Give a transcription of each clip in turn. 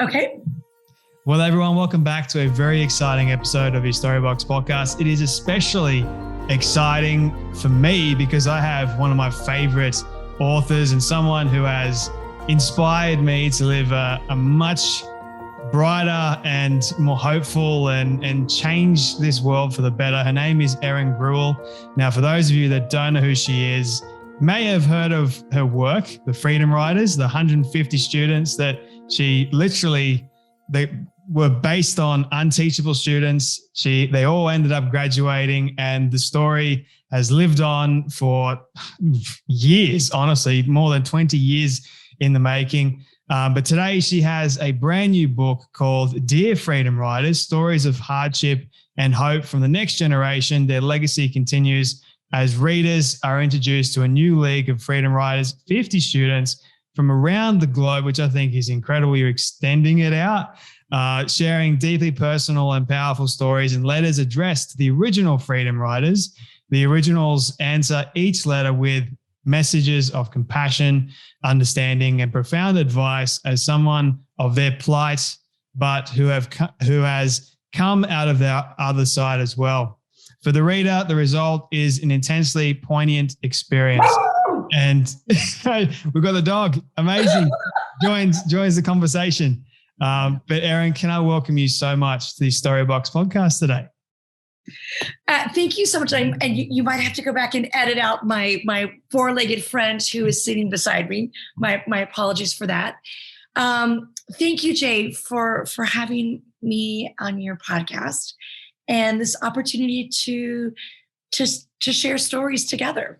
Okay. Well, everyone, welcome back to a very exciting episode of your Storybox podcast. It is especially exciting for me because I have one of my favorite authors and someone who has inspired me to live a much brighter and more hopeful and change this world for the better. Her name is Erin Gruwell. Now, for those of you that don't know who she is, may have heard of her work, the Freedom Riders, the 150 students that she literally, they were based on unteachable students. They all ended up graduating, and the story has lived on for years, honestly, more than 20 years in the making. But today she has a brand new book called Dear Freedom Riders, Stories of Hardship and Hope from the Next Generation. Their legacy continues as readers are introduced to a new league of Freedom Riders, 50 students from around the globe, which I think is incredible. You're extending it out, sharing deeply personal and powerful stories and letters addressed to the original Freedom Riders. The originals answer each letter with messages of compassion, understanding, and profound advice as someone of their plight, but who has come out of the other side as well. For the reader, the result is an intensely poignant experience. And we've got the dog, amazing, joins the conversation. But Erin, can I welcome you so much to the Storybox podcast today? Thank you so much. And you might have to go back and edit out my four-legged friend who is sitting beside me. My apologies for that. Thank you, Jay, for having me on your podcast and this opportunity to share stories together.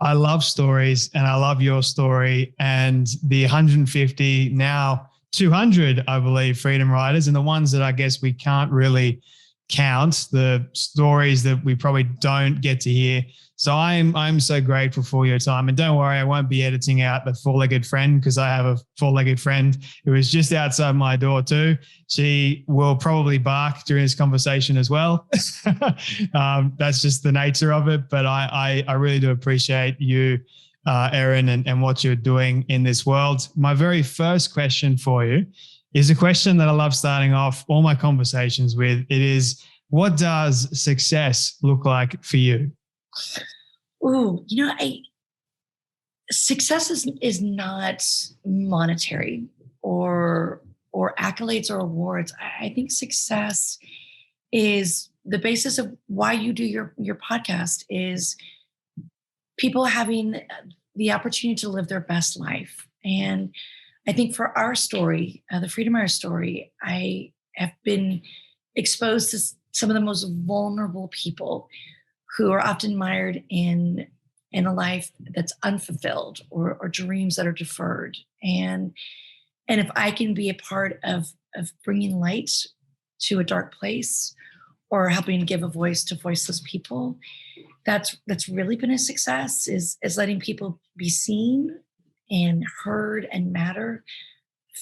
I love stories, and I love your story, and the 150, now 200, I believe, Freedom Riders, and the ones that I guess we can't really count, the stories that we probably don't get to hear. So I'm so grateful for your time. And don't worry, I won't be editing out the four-legged friend, because I have a four-legged friend who is just outside my door too. She will probably bark during this conversation as well. That's just the nature of it. But I really do appreciate you, Erin, and what you're doing in this world. My very first question for you is a question that I love starting off all my conversations with. It is, what does success look like for you? Ooh, success is not monetary or accolades or awards. I think success is the basis of why you do your podcast, is people having the opportunity to live their best life. And I think for our story, the Freedom Rider story, I have been exposed to some of the most vulnerable people who are often mired in a life that's unfulfilled or dreams that are deferred. And if I can be a part of bringing light to a dark place or helping give a voice to voiceless people, that's really been a success, is letting people be seen and heard and matter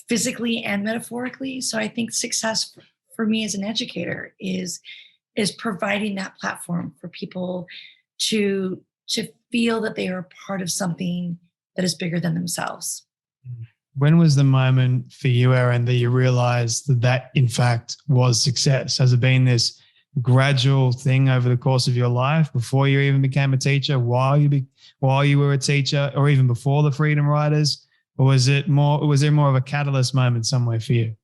physically and metaphorically. So I think success for me as an educator is providing that platform for people to feel that they are part of something that is bigger than themselves. When was the moment for you, Erin, that you realized that in fact was success? Has it been this gradual thing over the course of your life, before you even became a teacher, while you were a teacher, or even before the Freedom Riders? Or was there more of a catalyst moment somewhere for you?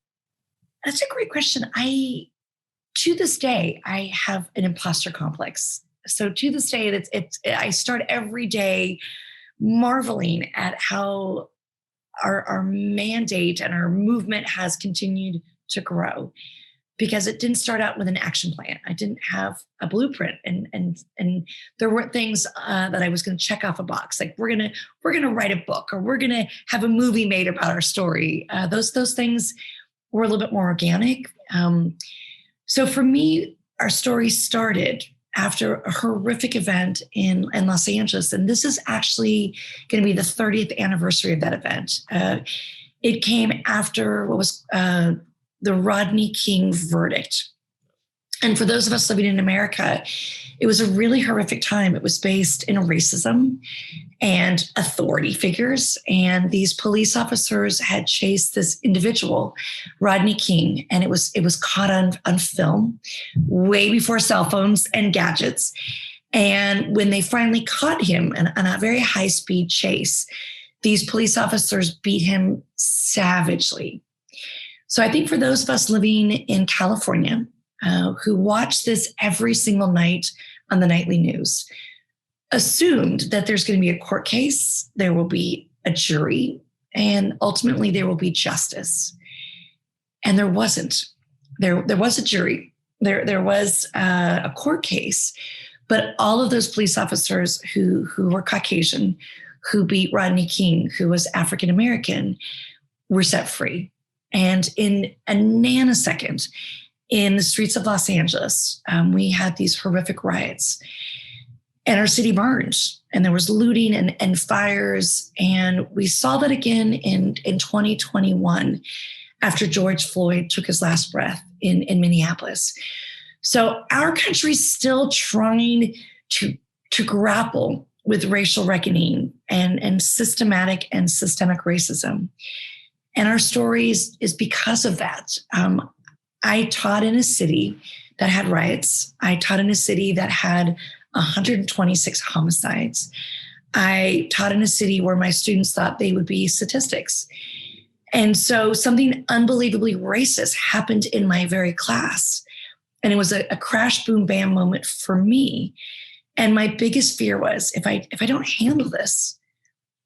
That's a great question. To this day, I have an imposter complex. So to this day, I start every day marveling at how our mandate and our movement has continued to grow, because it didn't start out with an action plan. I didn't have a blueprint, and there weren't things that I was going to check off a box. Like we're gonna write a book, or we're gonna have a movie made about our story. Those things were a little bit more organic. So for me, our story started after a horrific event in Los Angeles, and this is actually going to be the 30th anniversary of that event. It came after what was the Rodney King verdict. And for those of us living in America, it was a really horrific time. It was based in racism and authority figures. And these police officers had chased this individual, Rodney King, and it was caught on film way before cell phones and gadgets. And when they finally caught him on a very high-speed chase, these police officers beat him savagely. So I think for those of us living in California, who watch this every single night on the nightly news, assumed that there's going to be a court case, there will be a jury, and ultimately there will be justice. And there wasn't. There was a jury. There was a court case, but all of those police officers who were Caucasian, who beat Rodney King, who was African American, were set free. And in a nanosecond, in the streets of Los Angeles, we had these horrific riots, and our city burned, and there was looting and fires. And we saw that again in 2021 after George Floyd took his last breath in Minneapolis. So our country's still trying to grapple with racial reckoning and systematic and systemic racism. And our stories is because of that. I taught in a city that had riots. I taught in a city that had 126 homicides. I taught in a city where my students thought they would be statistics. And so something unbelievably racist happened in my very class. And it was a crash, boom, bam moment for me. And my biggest fear was if I don't handle this,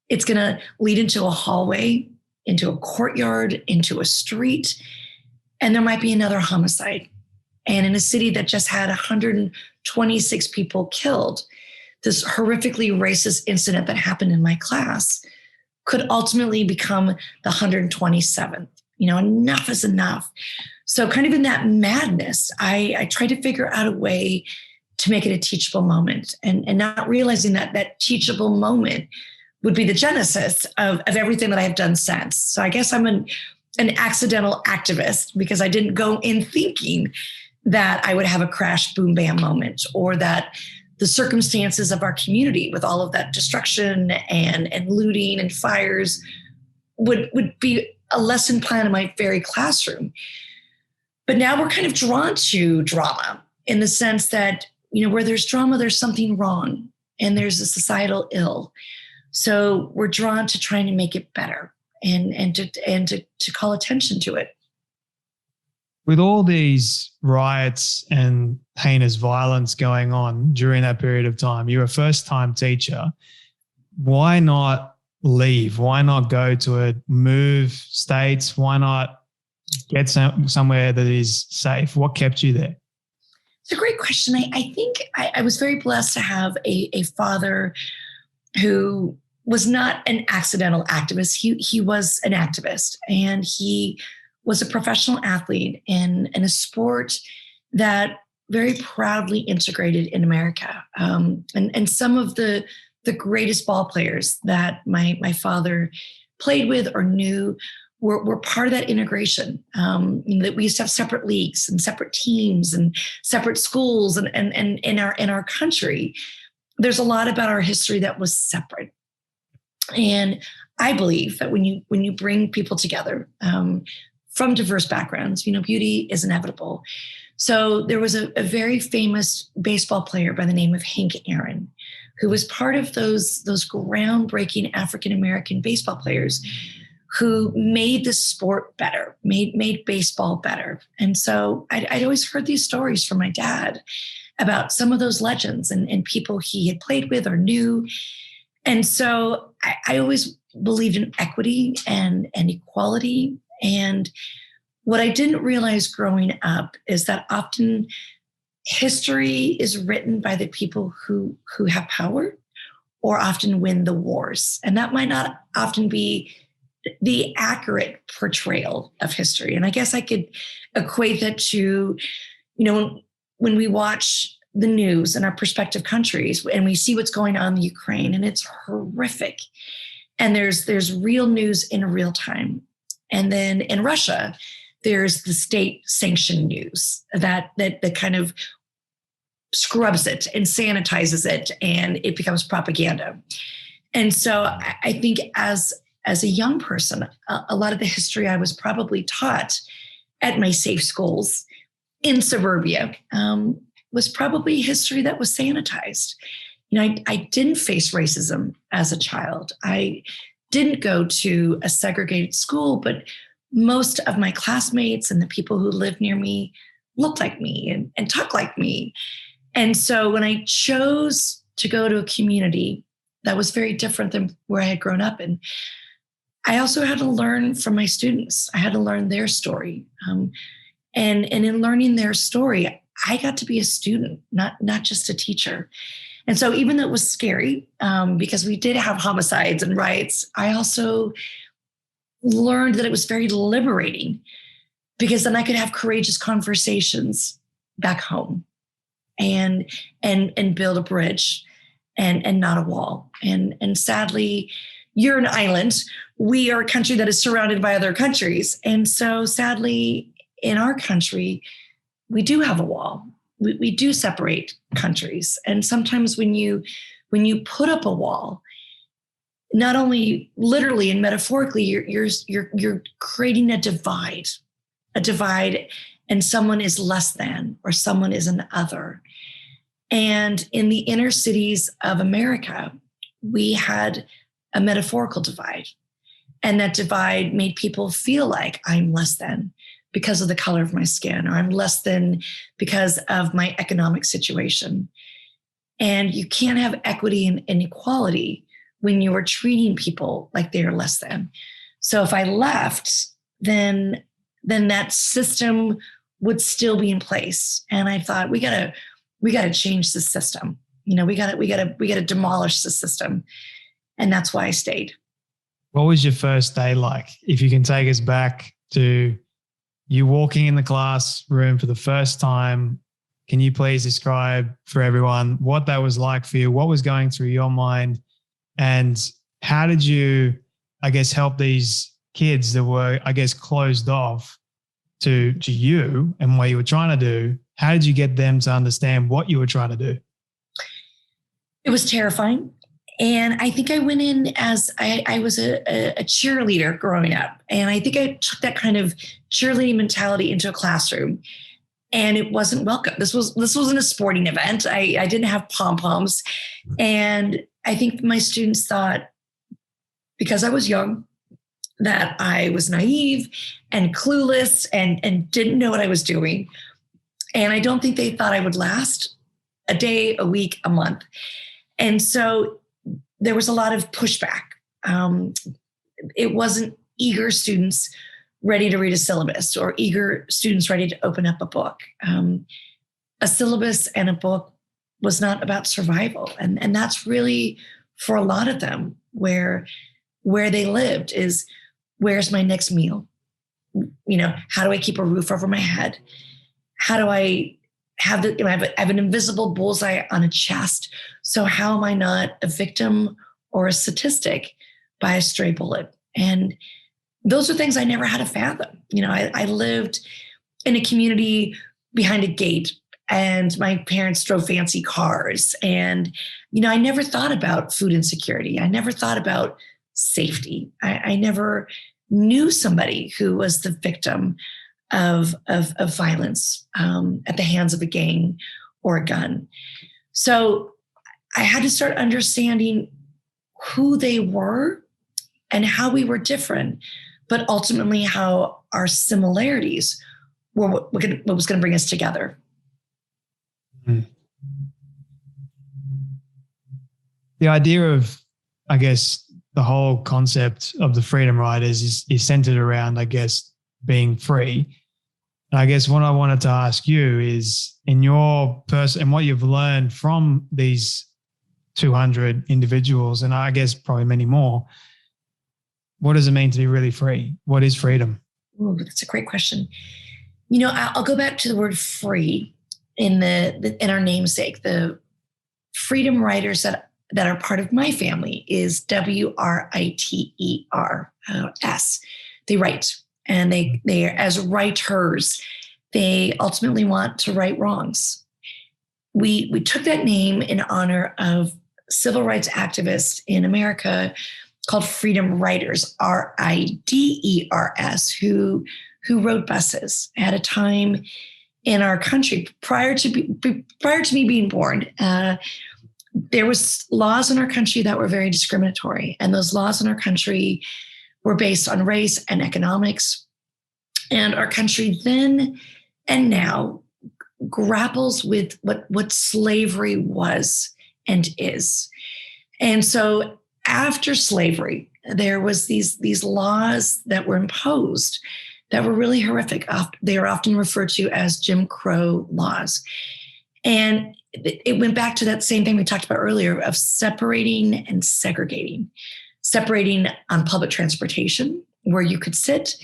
it's going to lead into a hallway, into a courtyard, into a street, and there might be another homicide. And in a city that just had 126 people killed, this horrifically racist incident that happened in my class could ultimately become the 127th. Enough is enough. So kind of in that madness, I tried to figure out a way to make it a teachable moment, and not realizing that teachable moment would be the genesis of everything that I have done since. So I guess I'm an accidental activist because I didn't go in thinking that I would have a crash, boom, bam moment, or that the circumstances of our community with all of that destruction and looting and fires would be a lesson plan in my very classroom. But now we're kind of drawn to drama in the sense that, where there's drama, there's something wrong and there's a societal ill. So we're drawn to trying to make it better and to call attention to it. With all these riots and heinous violence going on during that period of time, you're a first-time teacher. Why not leave? Why not go to move states? Why not get somewhere that is safe? What kept you there? It's a great question. I think I was very blessed to have a father who was not an accidental activist. He was an activist, and he was a professional athlete in a sport that very proudly integrated in America. And some of the greatest ball players that my father played with or knew were part of that integration. That we used to have separate leagues and separate teams and separate schools, and in our country, there's a lot about our history that was separate. And I believe that when you bring people together from diverse backgrounds, beauty is inevitable. So there was a very famous baseball player by the name of Hank Aaron, who was part of those groundbreaking African-American baseball players who made the sport better, made baseball better. And so I'd always heard these stories from my dad about some of those legends and people he had played with or knew. And so I always believed in equity and equality. And what I didn't realize growing up is that often history is written by the people who have power or often win the wars. And that might not often be the accurate portrayal of history. And I guess I could equate that to, when we watch the news in our prospective countries and we see what's going on in Ukraine, and it's horrific. And there's real news in real time. And then in Russia, there's the state sanctioned news that kind of scrubs it and sanitizes it, and it becomes propaganda. And so I think as a young person, a lot of the history I was probably taught at my safe schools in suburbia was probably history that was sanitized. I didn't face racism as a child. I didn't go to a segregated school, but most of my classmates and the people who lived near me looked like me and talked like me. And so when I chose to go to a community that was very different than where I had grown up in, I also had to learn from my students. I had to learn their story. And in learning their story, I got to be a student, not just a teacher. And so even though it was scary, because we did have homicides and riots, I also learned that it was very liberating, because then I could have courageous conversations back home and build a bridge and not a wall. And sadly, you're an island. We are a country that is surrounded by other countries. And so sadly, in our country, we do have a wall. We do separate countries. And sometimes when you put up a wall, not only literally and metaphorically, you're creating a divide, and someone is less than, or someone is an other. And in the inner cities of America, we had a metaphorical divide. And that divide made people feel like I'm less than because of the color of my skin, or I'm less than because of my economic situation. And you can't have equity and equality when you are treating people like they are less than. So if I left, then that system would still be in place. And I thought, we gotta change the system. We gotta demolish the system. And that's why I stayed. What was your first day like? If you can take us back to you walking in the classroom for the first time, can you please describe for everyone what that was like for you? What was going through your mind? And how did you, help these kids that were, closed off to you and what you were trying to do? How did you get them to understand what you were trying to do? It was terrifying. And I think I went in as I was a cheerleader growing up. And I think I took that kind of cheerleading mentality into a classroom, and it wasn't welcome. This wasn't a sporting event. I didn't have pom-poms. And I think my students thought, because I was young, that I was naive and clueless and didn't know what I was doing. And I don't think they thought I would last a day, a week, a month. And so there was a lot of pushback. It wasn't eager students ready to read a syllabus, or eager students ready to open up a book. A syllabus and a book was not about survival. And that's really, for a lot of them, where they lived is, where's my next meal? How do I keep a roof over my head? How do I have I have an invisible bullseye on a chest? So how am I not a victim or a statistic by a stray bullet? And those are things I never had to fathom. I lived in a community behind a gate, and my parents drove fancy cars. And, I never thought about food insecurity. I never thought about safety. I never knew somebody who was the victim of violence at the hands of a gang or a gun. So I had to start understanding who they were and how we were different, but ultimately how our similarities were what was going to bring us together. Mm. The idea of, the whole concept of the Freedom Riders is centered around, being free. And what I wanted to ask you is, in your person and what you've learned from these 200 individuals, and probably many more, what does it mean to be really free? What is freedom? Ooh, that's a great question. I'll go back to the word free in our namesake. The Freedom Riders that are part of my family is WRITERS. They write. And they as writers, they ultimately want to right wrongs. We took that name in honor of civil rights activists in America called Freedom Writers, Riders, who rode buses at a time in our country prior to me being born. There was laws in our country that were very discriminatory, and those laws in our country were based on race and economics. And our country then and now grapples with what slavery was and is. And so after slavery, there was these laws that were imposed that were really horrific. They are often referred to as Jim Crow laws. And it went back to that same thing we talked about earlier of separating and segregating. Separating on public transportation, where you could sit,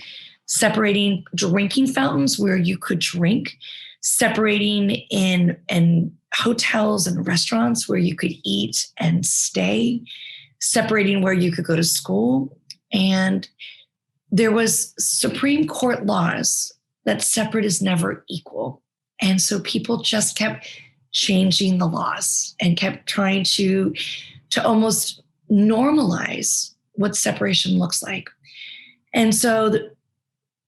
separating drinking fountains where you could drink, separating in hotels and restaurants where you could eat and stay, separating where you could go to school. And there was Supreme Court laws that separate is never equal. And so people just kept changing the laws and kept trying to almost normalize what separation looks like. And so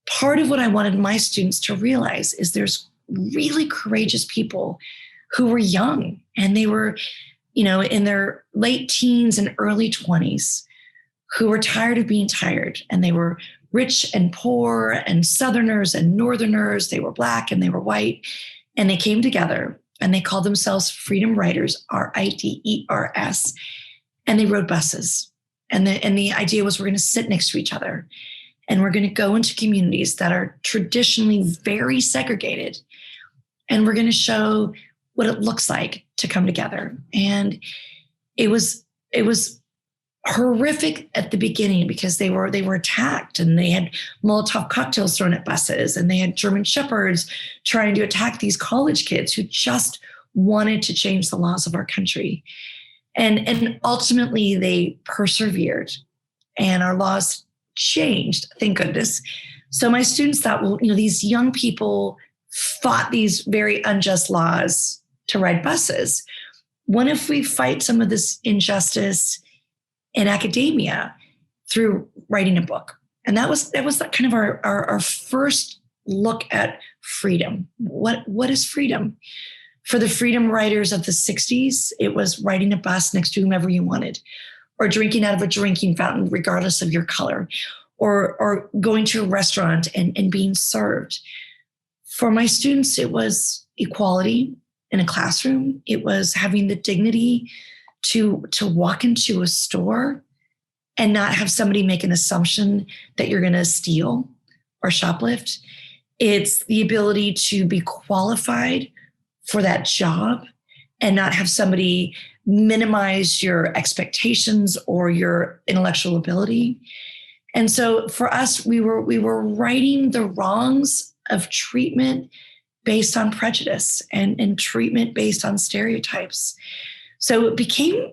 part of what I wanted my students to realize is there's really courageous people who were young, and they were, in their late teens and early 20s, who were tired of being tired. And they were rich and poor and Southerners and Northerners. They were Black and they were white. And they came together and they called themselves Freedom Writers, Riders. And they rode buses. And the idea was we're going to sit next to each other. And we're going to go into communities that are traditionally very segregated. And we're going to show what it looks like to come together. And it was horrific at the beginning because they were attacked, and they had Molotov cocktails thrown at buses, and they had German shepherds trying to attack these college kids who just wanted to change the laws of our country. And ultimately they persevered, and our laws changed, thank goodness. So my students thought, well, these young people fought these very unjust laws to ride buses. What if we fight some of this injustice in academia through writing a book? And that was kind of our first look at freedom. What is freedom? For the freedom writers of the 60s, it was riding a bus next to whomever you wanted, or drinking out of a drinking fountain, regardless of your color, or going to a restaurant and being served. For my students, it was equality in a classroom. It was having the dignity to walk into a store and not have somebody make an assumption that you're going to steal or shoplift. It's the ability to be qualified for that job and not have somebody minimize your expectations or your intellectual ability. And so for us, we were righting the wrongs of treatment based on prejudice and treatment based on stereotypes. So it became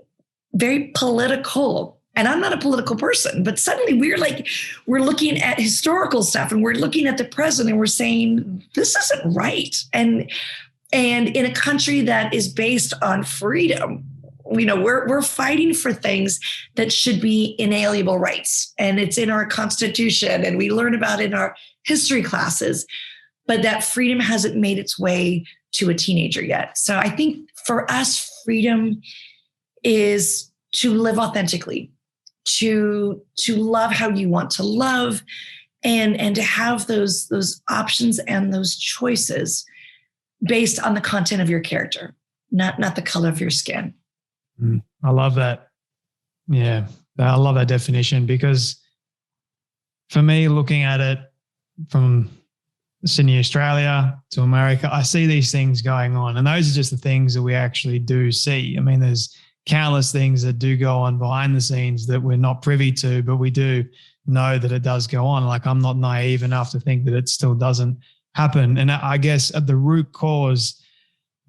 very political. And I'm not a political person, but suddenly we're looking at historical stuff, and we're looking at the present, and we're saying, this isn't right. And in a country that is based on freedom, we're fighting for things that should be inalienable rights. And it's in our Constitution, and we learn about it in our history classes, but that freedom hasn't made its way to a teenager yet. So I think for us, freedom is to live authentically, to love how you want to love, and to have those options and those choices based on the content of your character, not the color of your skin. I love that. Yeah, I love that definition, because for me, looking at it from Sydney, Australia to America, I see these things going on, and those are just the things that we actually do see. I mean, there's countless things that do go on behind the scenes that we're not privy to, but we do know that it does go on. Like, I'm not naive enough to think that it still doesn't happen. And I guess at the root cause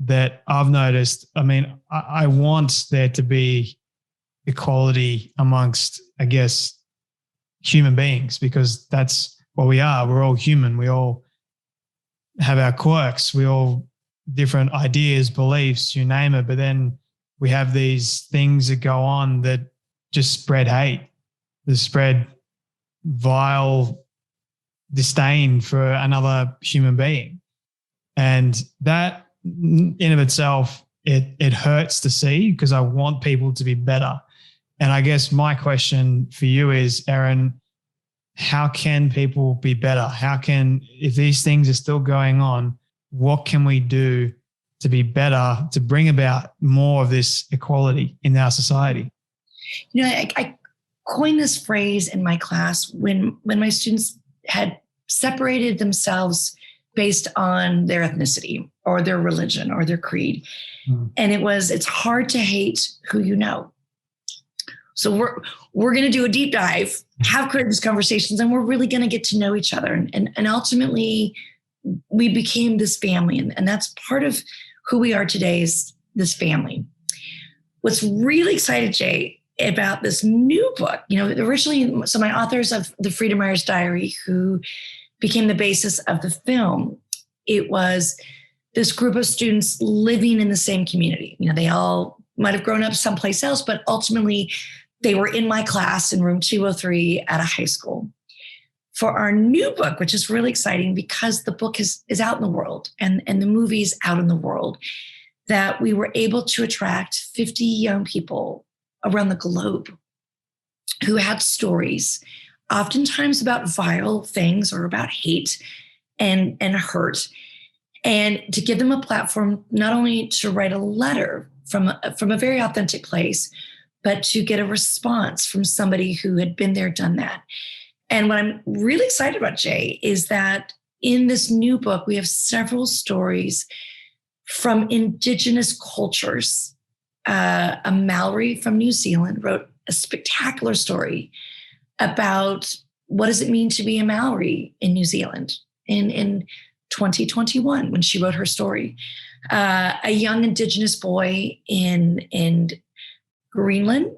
that I've noticed, I mean, I want there to be equality amongst, I guess, human beings, because that's well, we are. We're all human. We all have our quirks. We all different ideas, beliefs, you name it. But then we have these things that go on that just spread hate, that spread vile disdain for another human being. And that in of itself, it hurts to see, because I want people to be better. And I guess my question for you is, Erin, how can people be better? If these things are still going on, what can we do to be better, to bring about more of this equality in our society? You know, I coined this phrase in my class when my students had separated themselves based on their ethnicity or their religion or their creed. And it's hard to hate who you know. So we're going to do a deep dive, have courageous conversations, and we're really going to get to know each other. And ultimately, we became this family. And that's part of who we are today, is this family. What's really excited, Jay, about this new book, originally, so my authors of The Freedom Writer's Diary, who became the basis of the film, it was this group of students living in the same community. They all might have grown up someplace else, but ultimately they were in my class in room 203 at a high school. For our new book, which is really exciting because the book is out in the world and the movie's out in the world, that we were able to attract 50 young people around the globe who had stories, oftentimes about vile things or about hate and hurt, and to give them a platform not only to write a letter from a very authentic place, but to get a response from somebody who had been there, done that. And what I'm really excited about, Jay, is that in this new book, we have several stories from indigenous cultures. A Maori from New Zealand wrote a spectacular story about what does it mean to be a Maori in New Zealand in 2021 when she wrote her story. A young indigenous boy in Greenland,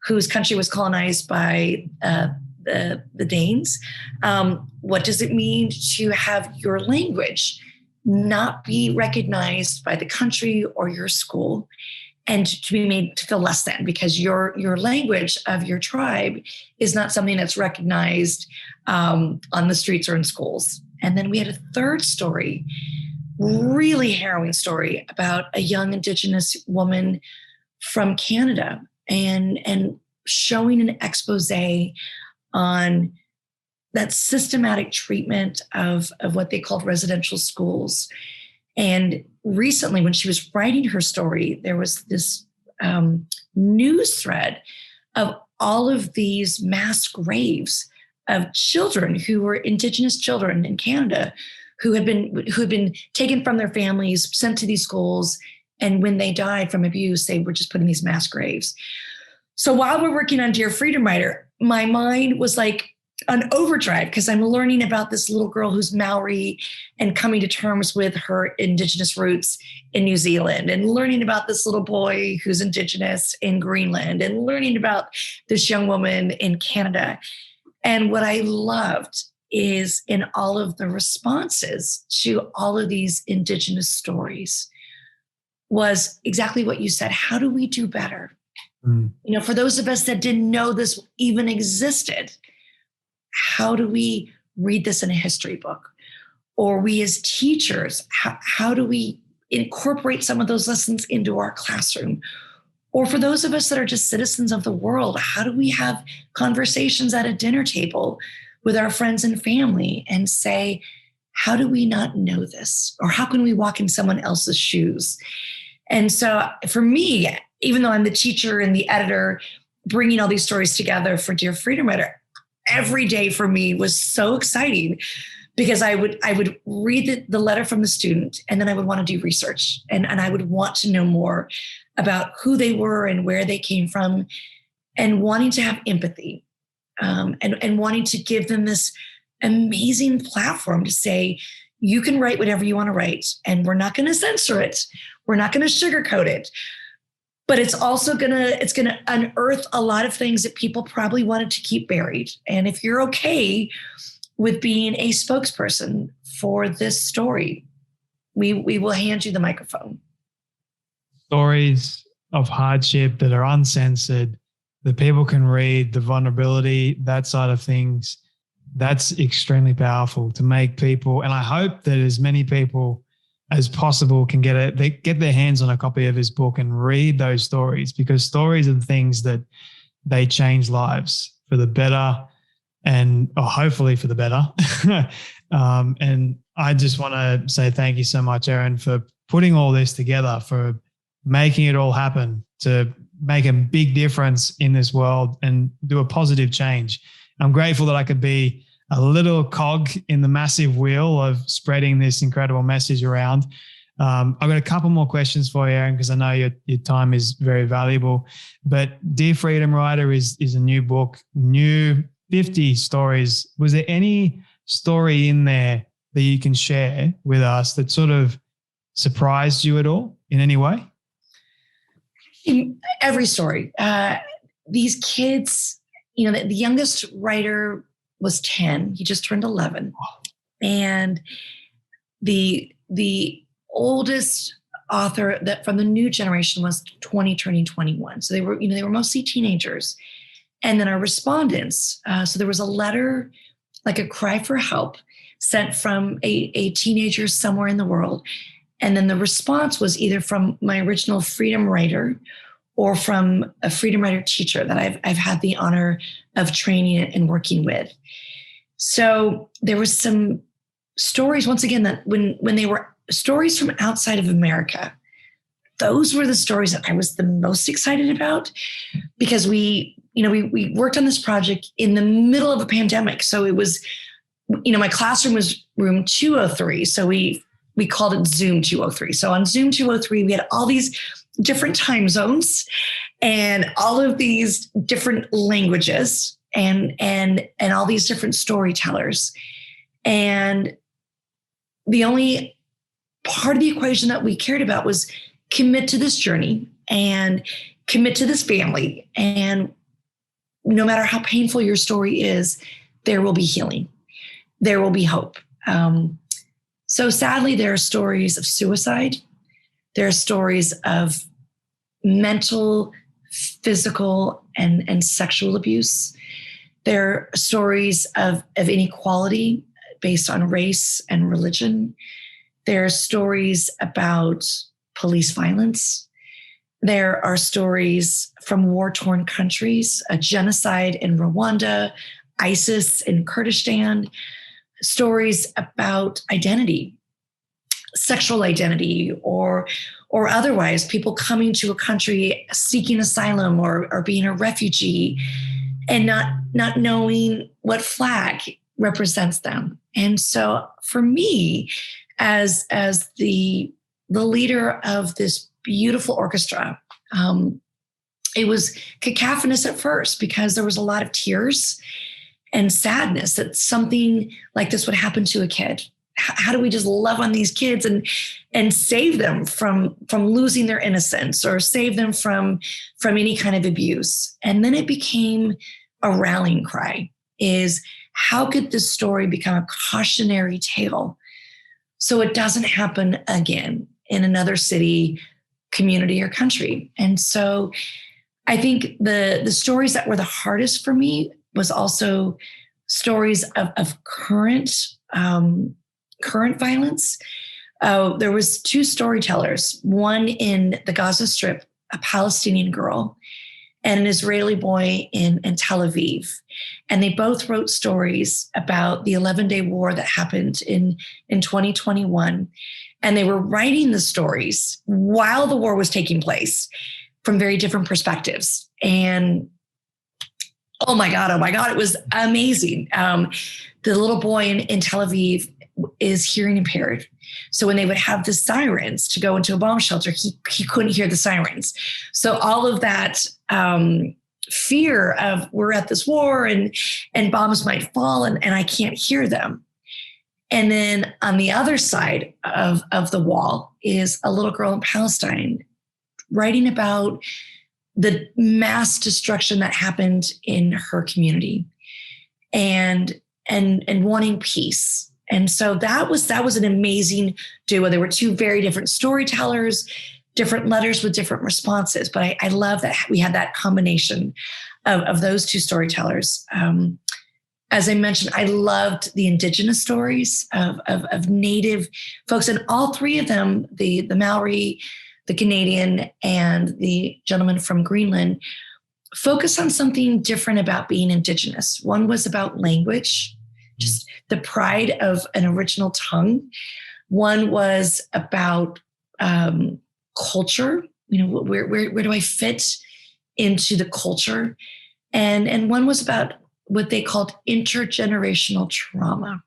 whose country was colonized by the Danes. What does it mean to have your language not be recognized by the country or your school, and to be made to feel less than because your language of your tribe is not something that's recognized on the streets or in schools? And then we had a third story, really harrowing story, about a young indigenous woman from Canada and showing an expose on that systematic treatment of what they called residential schools. And recently, when she was writing her story, there was this news thread of all of these mass graves of children who were indigenous children in Canada who had been taken from their families, sent to these schools, and when they died from abuse, they were just put in these mass graves. So while we're working on Dear Freedom Writer, my mind was like on overdrive because I'm learning about this little girl who's Maori and coming to terms with her indigenous roots in New Zealand, and learning about this little boy who's indigenous in Greenland, and learning about this young woman in Canada. And what I loved is in all of the responses to all of these indigenous stories was exactly what you said. How do we do better? For those of us that didn't know this even existed, how do we read this in a history book? Or we as teachers, how do we incorporate some of those lessons into our classroom? Or for those of us that are just citizens of the world, how do we have conversations at a dinner table with our friends and family and say, how do we not know this? Or how can we walk in someone else's shoes? And so for me, even though I'm the teacher and the editor, bringing all these stories together for Dear Freedom Writer, every day for me was so exciting because I would read the letter from the student, and then I would want to do research, and I would want to know more about who they were and where they came from, and wanting to have empathy, and wanting to give them this amazing platform to say, you can write whatever you want to write, and we're not going to censor it. We're not going to sugarcoat it. But it's also going to unearth a lot of things that people probably wanted to keep buried. And if you're okay with being a spokesperson for this story. We will hand you the microphone. Stories of hardship that are uncensored, that people can read, the vulnerability, that side of things. That's extremely powerful to make people, and I hope that as many people as possible can get their hands on a copy of his book and read those stories, because stories are the things that they change lives for the better, and hopefully for the better. And I just want to say thank you so much, Erin, for putting all this together, for making it all happen, to make a big difference in this world and do a positive change. I'm grateful that I could be a little cog in the massive wheel of spreading this incredible message around. I've got a couple more questions for you, Erin, because I know your time is very valuable. But Dear Freedom Writer is a new book, new 50 stories. Was there any story in there that you can share with us that sort of surprised you at all in any way? Every story. These kids, the youngest writer was 10. He just turned 11. And the oldest author that from the new generation was 20, turning 21. So they were mostly teenagers. And then our respondents, so there was a letter, like a cry for help, sent from a teenager somewhere in the world. And then the response was either from my original Freedom Writer or from a Freedom Writer teacher that I've had the honor of training and working with. So there was some stories, once again, that when they were stories from outside of America, those were the stories that I was the most excited about, because we worked on this project in the middle of a pandemic. So it was, my classroom was room 203. So we called it Zoom 203. So on Zoom 203, we had all these different time zones and all of these different languages and all these different storytellers. And the only part of the equation that we cared about was commit to this journey and commit to this family. And no matter how painful your story is, there will be healing. There will be hope. So sadly, there are stories of suicide. There are stories of mental, physical, and sexual abuse. There are stories of inequality based on race and religion. There are stories about police violence. There are stories from war-torn countries, a genocide in Rwanda, ISIS in Kurdistan, stories about identity, sexual identity, or otherwise, people coming to a country seeking asylum or being a refugee and not knowing what flag represents them. And so for me, as the leader of this beautiful orchestra, it was cacophonous at first because there was a lot of tears and sadness that something like this would happen to a kid. How do we just love on these kids and save them from losing their innocence or save them from any kind of abuse? And then it became a rallying cry, is how could this story become a cautionary tale so it doesn't happen again in another city, community, or country? And so I think the stories that were the hardest for me was also stories of current violence. There was two storytellers, one in the Gaza Strip, a Palestinian girl, and an Israeli boy in Tel Aviv. And they both wrote stories about the 11-day war that happened in 2021. And they were writing the stories while the war was taking place from very different perspectives. And oh my God, it was amazing. The little boy in Tel Aviv is hearing impaired. So when they would have the sirens to go into a bomb shelter, he couldn't hear the sirens. So all of that fear of we're at this war and bombs might fall and I can't hear them. And then on the other side of the wall is a little girl in Palestine writing about the mass destruction that happened in her community. And and wanting peace. And so that was an amazing duo. There were two very different storytellers, different letters with different responses. But I love that we had that combination of those two storytellers. As I mentioned, I loved the indigenous stories of Native folks, and all three of them, the Maori, the Canadian, and the gentleman from Greenland, focus on something different about being indigenous. One was about language, just the pride of an original tongue. One was about culture. Where do I fit into the culture? And one was about what they called intergenerational trauma.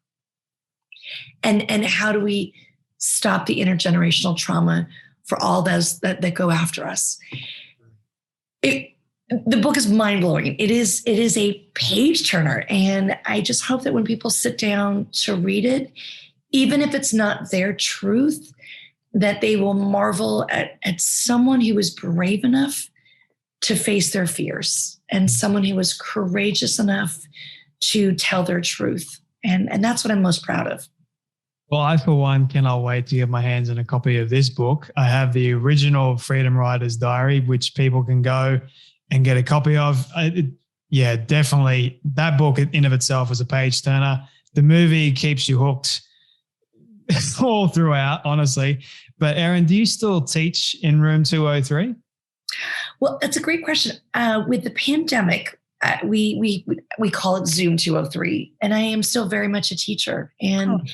And how do we stop the intergenerational trauma for all those that go after us? The book is mind-blowing. It is a page turner. And I just hope that when people sit down to read it, even if it's not their truth, that they will marvel at someone who was brave enough to face their fears and someone who was courageous enough to tell their truth. And that's what I'm most proud of. Well, I, for one, cannot wait to get my hands on a copy of this book. I have the original Freedom Writer's Diary, which people can go and get a copy of. Definitely. That book in of itself was a page turner. The movie keeps you hooked all throughout, honestly. But Erin, do you still teach in room 203? Well, that's a great question. With the pandemic, we call it Zoom 203, and I am still very much a teacher. And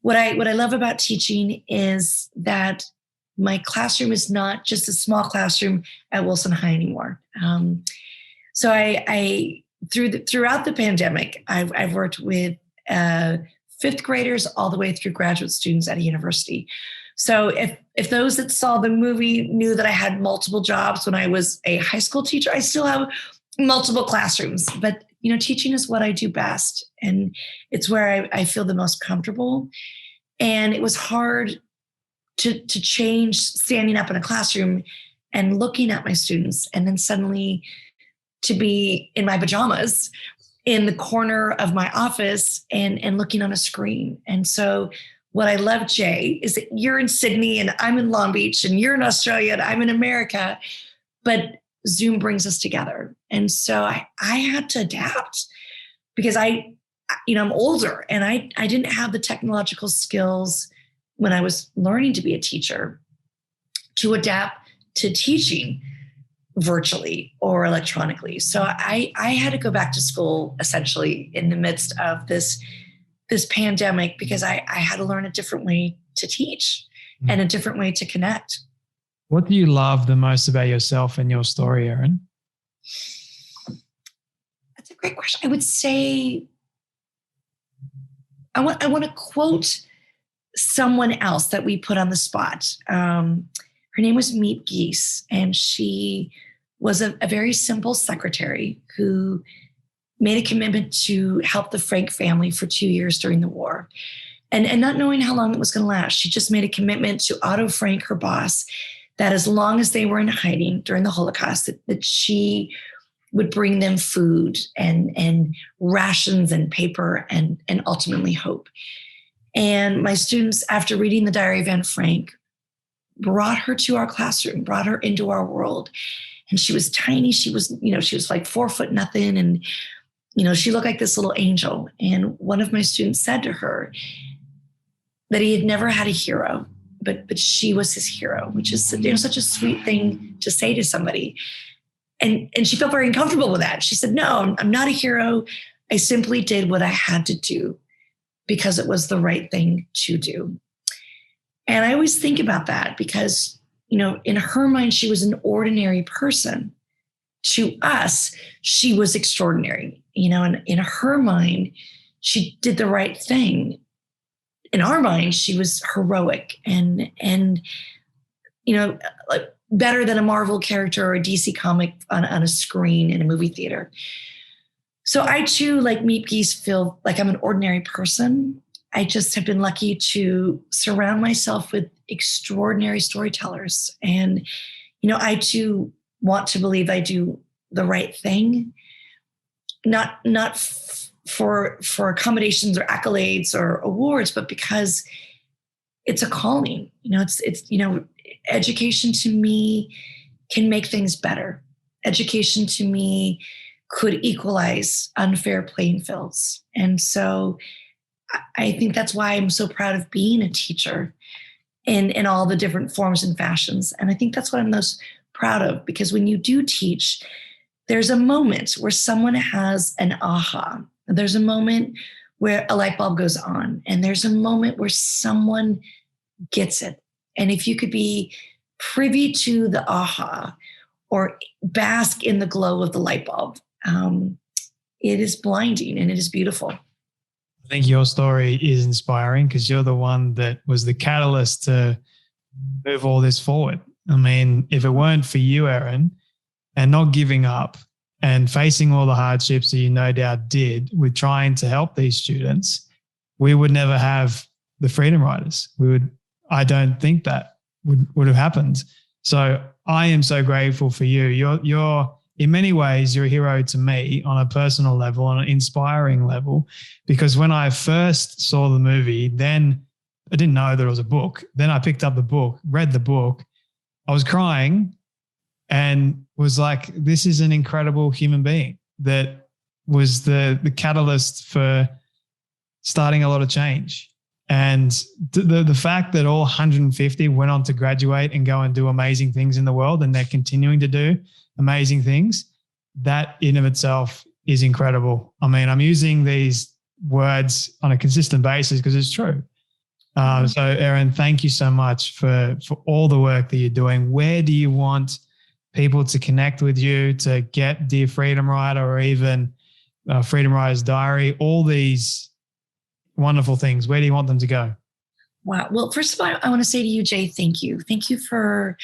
what I love about teaching is that my classroom is not just a small classroom at Wilson High anymore. So I throughout the pandemic, I've worked with fifth graders all the way through graduate students at a university. So if those that saw the movie knew that I had multiple jobs when I was a high school teacher, I still have multiple classrooms. But teaching is what I do best, and it's where I feel the most comfortable. And it was hard to change standing up in a classroom and looking at my students, and then suddenly to be in my pajamas in the corner of my office and looking on a screen. And so what I love, Jay, is that you're in Sydney and I'm in Long Beach, and you're in Australia and I'm in America, but Zoom brings us together. And so I had to adapt because I'm older, and I didn't have the technological skills when I was learning to be a teacher to adapt to teaching virtually or electronically. So I had to go back to school essentially in the midst of this pandemic, because I had to learn a different way to teach and a different way to connect. What do you love the most about yourself and your story, Erin? That's a great question. I would say I want to quote someone else that we put on the spot. Her name was Meep Geese, and she was a very simple secretary who made a commitment to help the Frank family for 2 years during the war. And not knowing how long it was going to last, she just made a commitment to Otto Frank, her boss, that as long as they were in hiding during the Holocaust, that she would bring them food and rations and paper and ultimately hope. And my students, after reading the Diary of Anne Frank, brought her to our classroom, brought her into our world. And she was tiny. She was like 4 foot nothing. And, she looked like this little angel. And one of my students said to her that he had never had a hero, but she was his hero, which is such a sweet thing to say to somebody. And she felt very uncomfortable with that. She said, no, I'm not a hero. I simply did what I had to do because it was the right thing to do. And I always think about that because, in her mind, she was an ordinary person. To us, she was extraordinary, and in her mind, she did the right thing. In our mind, she was heroic and like better than a Marvel character or a DC comic on a screen in a movie theater. So I too, like Meep Geese, feel like I'm an ordinary person. I just have been lucky to surround myself with extraordinary storytellers. And, I too want to believe I do the right thing, not for accommodations or accolades or awards, but because it's a calling. Education to me can make things better. Education to me could equalize unfair playing fields. And so I think that's why I'm so proud of being a teacher in all the different forms and fashions. And I think that's what I'm most proud of, because when you do teach, there's a moment where someone has an aha. There's a moment where a light bulb goes on, and there's a moment where someone gets it. And if you could be privy to the aha or bask in the glow of the light bulb, it is blinding and it is beautiful. I think your story is inspiring because you're the one that was the catalyst to move all this forward. I mean, if it weren't for you, Erin, and not giving up and facing all the hardships that you no doubt did with trying to help these students, we would never have the Freedom Riders. I don't think that would have happened. So I am so grateful for you. You're in many ways, you're a hero to me on a personal level, on an inspiring level, because when I first saw the movie, then I didn't know there was a book. Then I picked up the book, read the book. I was crying and was like, this is an incredible human being that was the catalyst for starting a lot of change. And the fact that all 150 went on to graduate and go and do amazing things in the world, and they're continuing to do amazing things, that in of itself is incredible. I mean, I'm using these words on a consistent basis because it's true. So Erin, thank you so much for all the work that you're doing. Where do you want people to connect with you, to get Dear Freedom Rider or even Freedom Rider's Diary, all these wonderful things? Where do you want them to go? Wow. Well, first of all, I want to say to you, Jay, thank you. Thank you for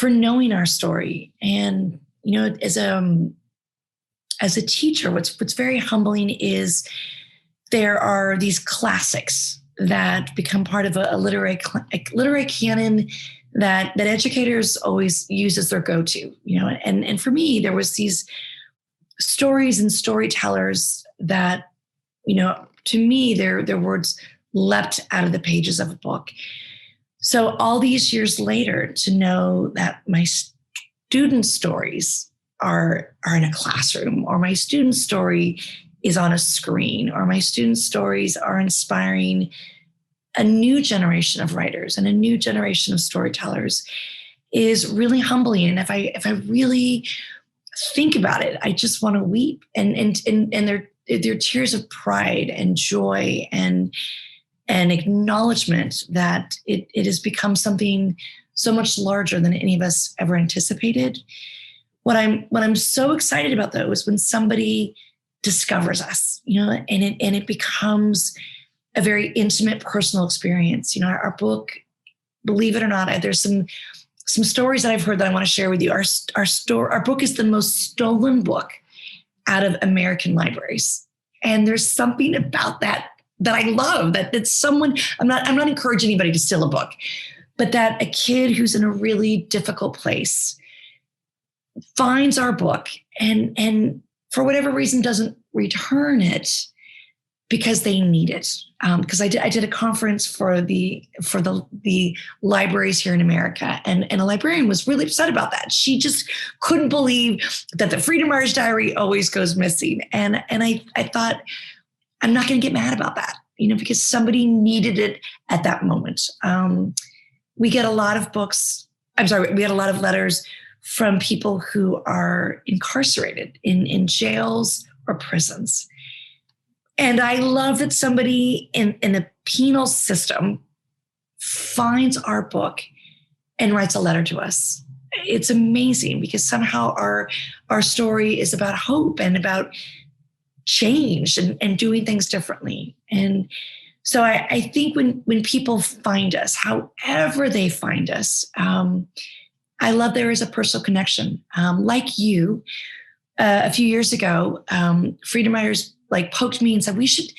knowing our story. And, as a teacher, what's very humbling is there are these classics that become part of a literary canon that educators always use as their go-to, and for me, there was these stories and storytellers that, to me, their words leapt out of the pages of a book. So all these years later, to know that my student stories are in a classroom, or my student story is on a screen, or my student stories are inspiring a new generation of writers and a new generation of storytellers, is really humbling. And if I really think about it, I just want to weep. And they're tears of pride and joy and acknowledgement that it has become something so much larger than any of us ever anticipated. What I'm so excited about, though, is when somebody discovers us, and it becomes a very intimate, personal experience. Our book, believe it or not, there's some stories that I've heard that I want to share with you. Our book is the most stolen book out of American libraries, and there's something about that I love. That someone, I'm not encouraging anybody to steal a book, but that a kid who's in a really difficult place finds our book and for whatever reason doesn't return it because they need it. Because I did a conference for the libraries here in America, and a librarian was really upset about that. She just couldn't believe that the Freedom Rider's Diary always goes missing. And I thought, I'm not going to get mad about that, because somebody needed it at that moment. We get a lot of we get a lot of letters from people who are incarcerated in jails or prisons. And I love that somebody in the penal system finds our book and writes a letter to us. It's amazing because somehow our story is about hope and about change and doing things differently. And so I think when people find us, however they find us, I love there is a personal connection. Like you, a few years ago, Freedom Riders poked me and said, we should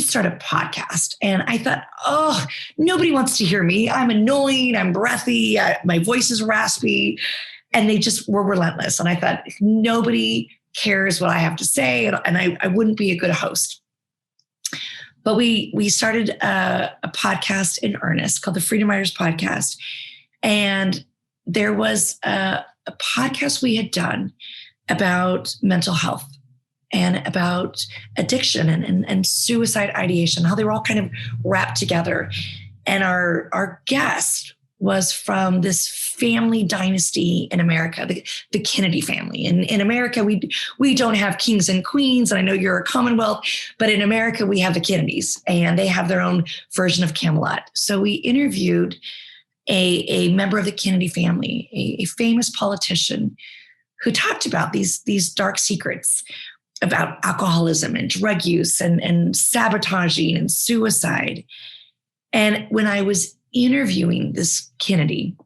start a podcast. And I thought, nobody wants to hear me. I'm annoying. I'm breathy. My voice is raspy. And they just were relentless. And I thought, nobody cares what I have to say, and I wouldn't be a good host. But we started a podcast in earnest called the Freedom Writers Podcast. And there was a podcast we had done about mental health and about addiction and suicide ideation, how they were all kind of wrapped together. And our guest was from this family dynasty in America, the Kennedy family. And in America, we don't have kings and queens, and I know you're a Commonwealth, but in America, we have the Kennedys, and they have their own version of Camelot. So we interviewed a member of the Kennedy family, a famous politician, who talked about these dark secrets about alcoholism and drug use and sabotaging and suicide. And when I was interviewing this Kennedy,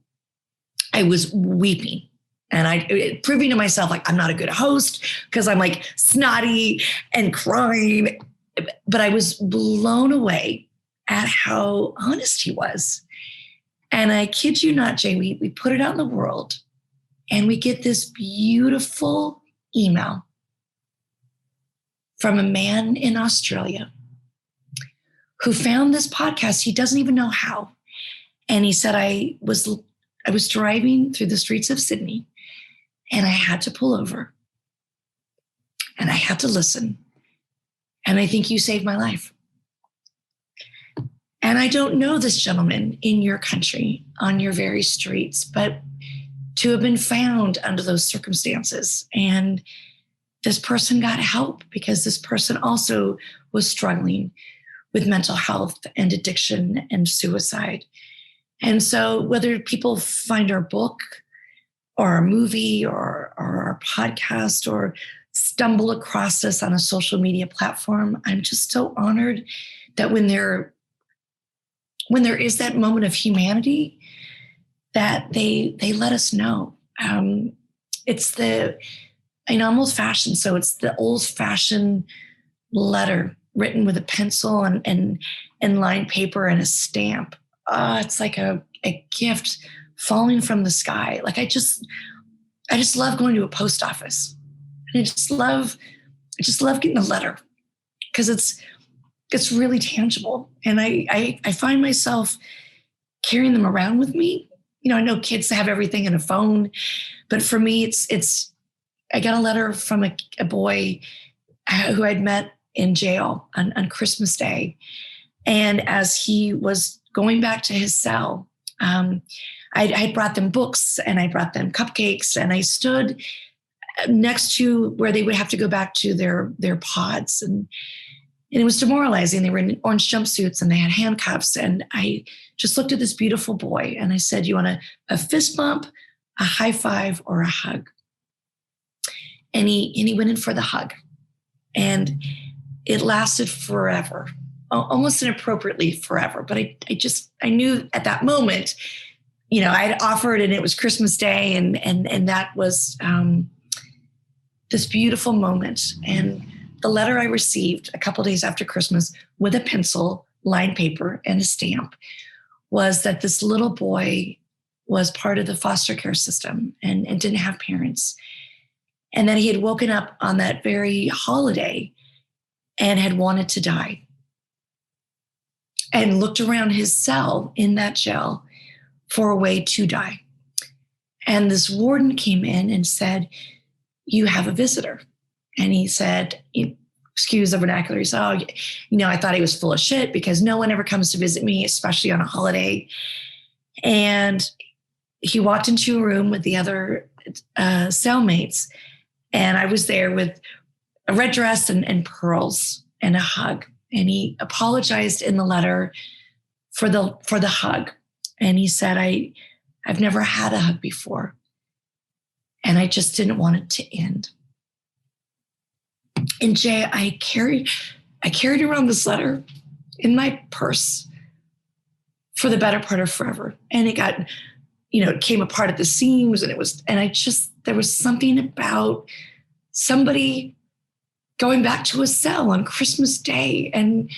I was weeping, and proving to myself, like, I'm not a good host because I'm like snotty and crying. But I was blown away at how honest he was. And I kid you not, Jay, we put it out in the world, and we get this beautiful email from a man in Australia who found this podcast. He doesn't even know how. And he said, I was driving through the streets of Sydney, and I had to pull over, and I had to listen. And I think you saved my life. And I don't know this gentleman in your country on your very streets, but to have been found under those circumstances. And this person got help because this person also was struggling with mental health and addiction and suicide. And so whether people find our book or our movie or our podcast or stumble across us on a social media platform, I'm just so honored that when there is that moment of humanity, that they let us know. It's I'm old fashioned, so it's the old fashioned letter written with a pencil and lined paper and a stamp. It's like a gift falling from the sky. Like I just love going to a post office. And I just love getting a letter because it's really tangible. And I find myself carrying them around with me. You know, I know kids have everything in a phone, but for me, it's I got a letter from a boy who I'd met in jail on Christmas Day. And as he was going back to his cell, I brought them books and I brought them cupcakes, and I stood next to where they would have to go back to their pods. And it was demoralizing. They were in orange jumpsuits and they had handcuffs. And I just looked at this beautiful boy and I said, you want a fist bump, a high five, or a hug? And he went in for the hug. And it lasted forever, almost inappropriately forever. But I knew at that moment, you know, I had offered, and it was Christmas Day, and that was this beautiful moment. And the letter I received a couple of days after Christmas with a pencil, lined paper, and a stamp was that this little boy was part of the foster care system and didn't have parents. And that he had woken up on that very holiday and had wanted to die. And looked around his cell in that jail for a way to die. And this warden came in and said, you have a visitor. And he said, excuse the vernacular, he said, oh, you know, I thought he was full of shit because no one ever comes to visit me, especially on a holiday. And he walked into a room with the other cellmates. And I was there with a red dress and pearls and a hug. And he apologized in the letter for the hug. And he said, I've never had a hug before. And I just didn't want it to end. And Jay, I carried around this letter in my purse for the better part of forever. And it got, you know, it came apart at the seams, and there was something about somebody going back to a cell on Christmas Day and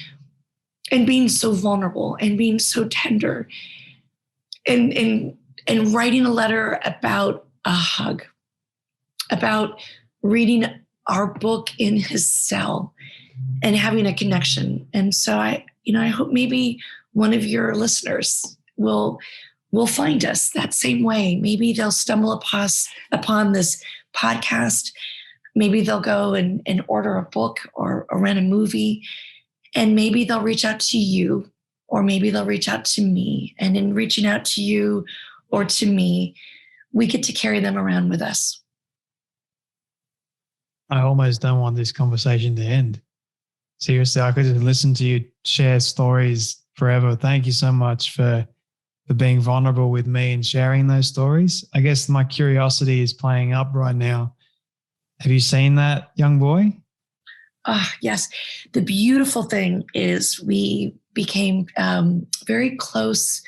being so vulnerable and being so tender and writing a letter about a hug, about reading our book in his cell and having a connection. And so I hope maybe one of your listeners will find us that same way. Maybe they'll stumble upon this podcast. Maybe they'll go and order a book or rent a movie, and maybe they'll reach out to you, or maybe they'll reach out to me. And in reaching out to you or to me, we get to carry them around with us. I almost don't want this conversation to end. Seriously, I could just listen to you share stories forever. Thank you so much for being vulnerable with me and sharing those stories. I guess my curiosity is playing up right now. Have you seen that young boy? Yes. The beautiful thing is we became very close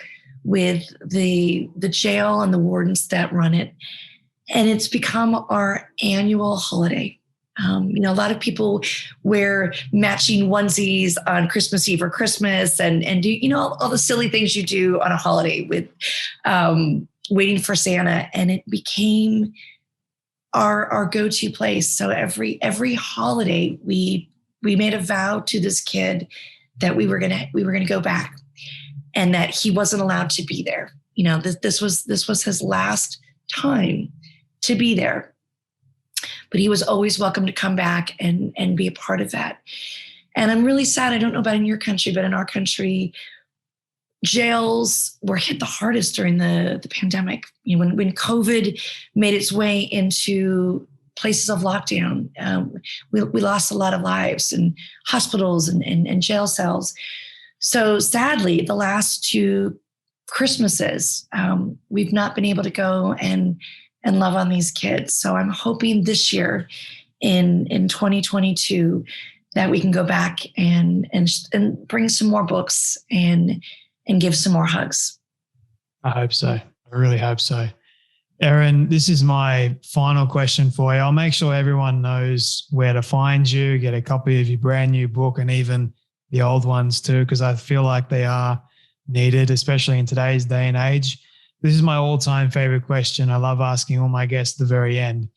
with the jail and the wardens that run it. And it's become our annual holiday. A lot of people wear matching onesies on Christmas Eve or Christmas and do, all the silly things you do on a holiday with waiting for Santa. And it became our go-to place. So every holiday we made a vow to this kid that we were gonna go back, and that he wasn't allowed to be there. This was his last time to be there. But he was always welcome to come back and be a part of that. And I'm really sad. I don't know about in your country, but in our country, jails were hit the hardest during the pandemic. When COVID made its way into places of lockdown, we lost a lot of lives in hospitals and jail cells. So sadly, the last two Christmases, we've not been able to go and love on these kids. So I'm hoping this year in 2022 that we can go back and bring some more books and give some more hugs. I hope so. I really hope so. Erin, this is my final question for you. I'll make sure everyone knows where to find you, get a copy of your brand new book, and even the old ones too, because I feel like they are needed, especially in today's day and age. This is my all-time favorite question. I love asking all my guests at the very end.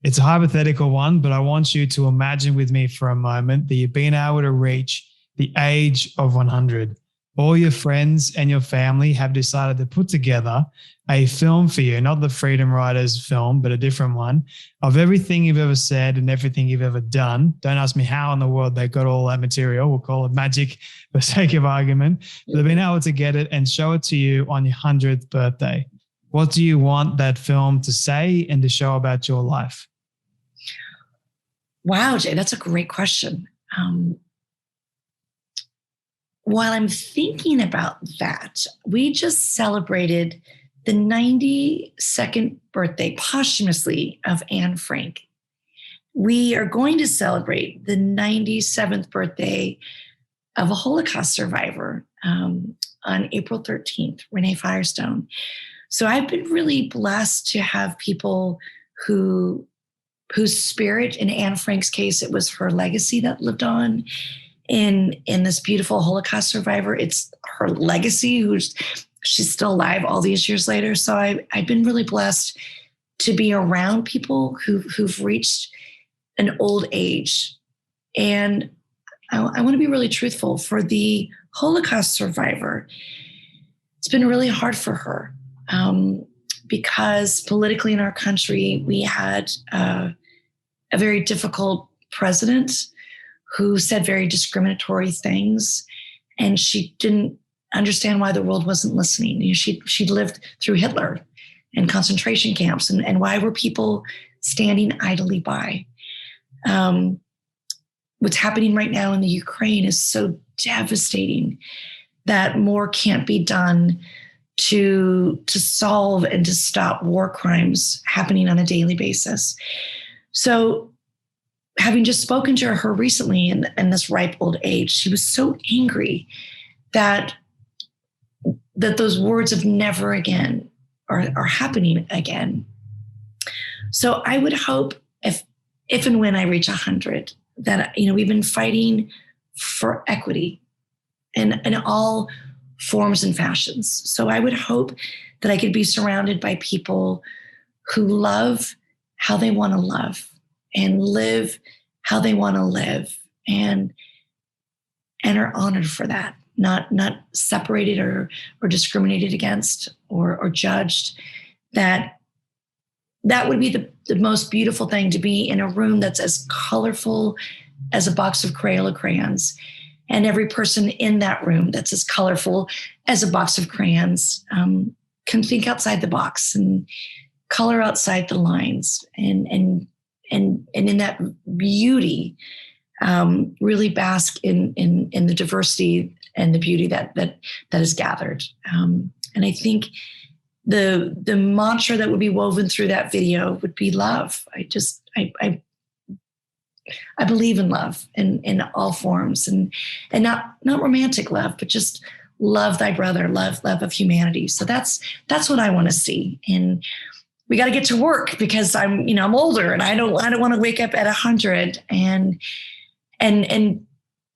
It's a hypothetical one, but I want you to imagine with me for a moment that you've been able to reach the age of 100. All your friends and your family have decided to put together a film for you, not the Freedom Riders film, but a different one, of everything you've ever said and everything you've ever done. Don't ask me how in the world they got all that material. We'll call it magic for sake of argument. But they've been able to get it and show it to you on your 100th birthday. What do you want that film to say and to show about your life? Wow, Jay, that's a great question. While I'm thinking about that, we just celebrated the 92nd birthday posthumously of Anne Frank. We are going to celebrate the 97th birthday of a Holocaust survivor on April 13th, Renee Firestone. So I've been really blessed to have people whose spirit, in Anne Frank's case, it was her legacy that lived on. In this beautiful Holocaust survivor, it's her legacy, she's still alive all these years later. So I've been really blessed to be around people who've reached an old age. And I want to be really truthful. For the Holocaust survivor, it's been really hard for her because politically in our country, we had a very difficult president who said very discriminatory things, and she didn't understand why the world wasn't listening. She'd lived through Hitler and concentration camps, and why were people standing idly by? What's happening right now in the Ukraine is so devastating that more can't be done to solve and to stop war crimes happening on a daily basis. So, having just spoken to her recently in this ripe old age, she was so angry that those words of never again are happening again. So I would hope if and when I reach 100, that we've been fighting for equity in all forms and fashions. So I would hope that I could be surrounded by people who love how they want to love and live how they want to live, and are honored for that, not separated or discriminated against or judged. That would be the most beautiful thing, to be in a room that's as colorful as a box of Crayola crayons, and every person in that room that's as colorful as a box of crayons can think outside the box and color outside the lines, and in that beauty, really bask in the diversity and the beauty that is gathered. And I think the mantra that would be woven through that video would be love. I believe in love in all forms, and not romantic love, but just love thy brother, love of humanity. So that's what I want to see. And we got to get to work, because I'm older, and I don't want to wake up at 100 and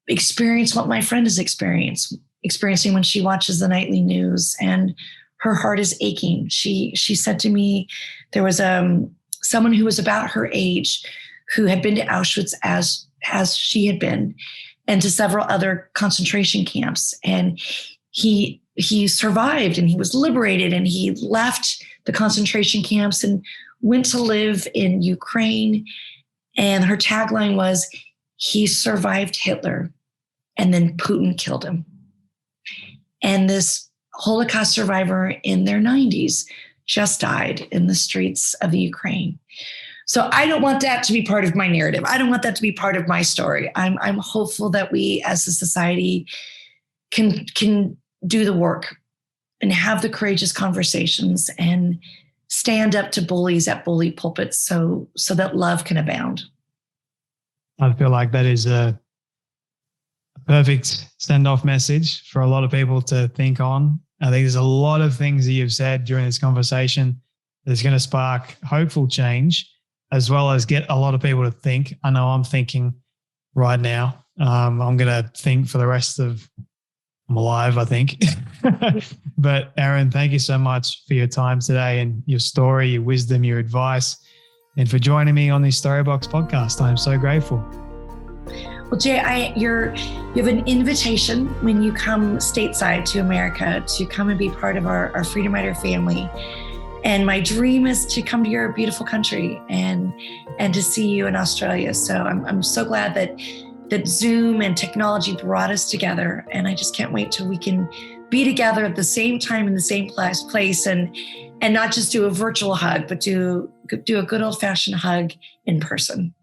experience what my friend is experiencing when she watches the nightly news and her heart is aching. She said to me, there was someone who was about her age who had been to Auschwitz as she had been, and to several other concentration camps. And he survived, and he was liberated, and he left the concentration camps and went to live in Ukraine. And her tagline was, he survived Hitler, and then Putin killed him. And this Holocaust survivor in their 90s just died in the streets of the Ukraine. So I don't want that to be part of my narrative. I don't want that to be part of my story. I'm hopeful that we as a society can do the work and have the courageous conversations and stand up to bullies at bully pulpits so that love can abound. I feel like that is a perfect send-off message for a lot of people to think on. I think there's a lot of things that you've said during this conversation that's going to spark hopeful change, as well as get a lot of people to think. I know I'm thinking right now. I'm going to think for the rest of I'm alive, I think. But Erin, thank you so much for your time today and your story, your wisdom, your advice, and for joining me on the Storybox podcast. I'm so grateful. Well, Jay, you have an invitation when you come stateside to America to come and be part of our Freedom Rider family. And my dream is to come to your beautiful country and to see you in Australia. So I'm so glad that Zoom and technology brought us together. And I just can't wait till we can be together at the same time in the same place and not just do a virtual hug, but do a good old fashioned hug in person.